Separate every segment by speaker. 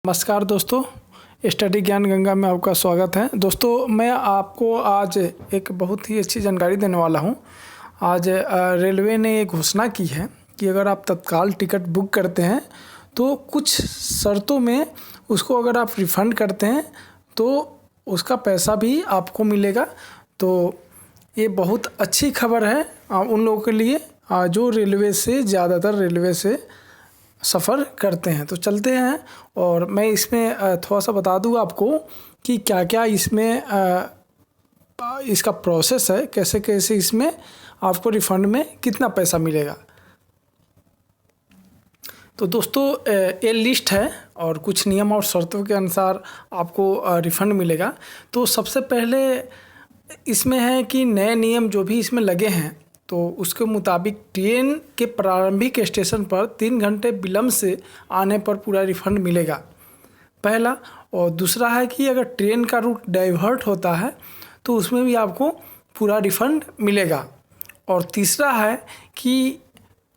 Speaker 1: नमस्कार दोस्तों, स्टडी ज्ञान गंगा में आपका स्वागत है। दोस्तों, मैं आपको आज एक बहुत ही अच्छी जानकारी देने वाला हूं। आज रेलवे ने ये घोषणा की है कि अगर आप तत्काल टिकट बुक करते हैं तो कुछ शर्तों में उसको अगर आप रिफ़ंड करते हैं तो उसका पैसा भी आपको मिलेगा। तो ये बहुत अच्छी खबर है उन लोगों के लिए जो ज़्यादातर रेलवे से सफ़र करते हैं। तो चलते हैं और मैं इसमें थोड़ा सा बता दूँ आपको कि क्या क्या इसमें इसका प्रोसेस है, कैसे कैसे इसमें आपको रिफ़ंड में कितना पैसा मिलेगा। तो दोस्तों, ये लिस्ट है और कुछ नियम और शर्तों के अनुसार आपको रिफ़ंड मिलेगा। तो सबसे पहले इसमें है कि नए नियम जो भी इसमें लगे हैं तो उसके मुताबिक ट्रेन के प्रारंभिक स्टेशन पर 3 घंटे विलम्ब से आने पर पूरा रिफ़ंड मिलेगा, पहला। और दूसरा है कि अगर ट्रेन का रूट डाइवर्ट होता है तो उसमें भी आपको पूरा रिफ़ंड मिलेगा। और तीसरा है कि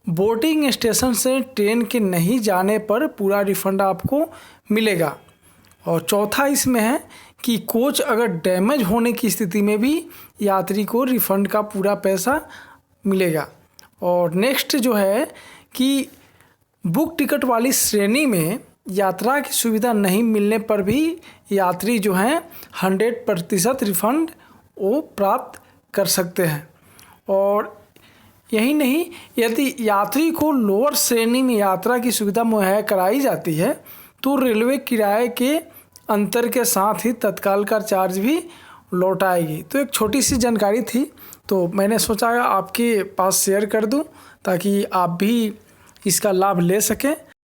Speaker 1: बोर्डिंग स्टेशन से ट्रेन के नहीं जाने पर पूरा रिफ़ंड आपको मिलेगा। और चौथा इसमें है कि कोच अगर डैमेज होने की स्थिति में भी यात्री को रिफ़ंड का पूरा पैसा मिलेगा। और नेक्स्ट जो है कि बुक टिकट वाली श्रेणी में यात्रा की सुविधा नहीं मिलने पर भी यात्री जो हैं 100% रिफ़ंड वो प्राप्त कर सकते हैं। और यही नहीं, यदि यात्री को लोअर श्रेणी में यात्रा की सुविधा मुहैया कराई जाती है तो रेलवे किराए के अंतर के साथ ही तत्काल का चार्ज भी लौटाएगी। तो एक छोटी सी जानकारी थी, तो मैंने सोचा आपके पास शेयर कर दूं ताकि आप भी इसका लाभ ले सकें।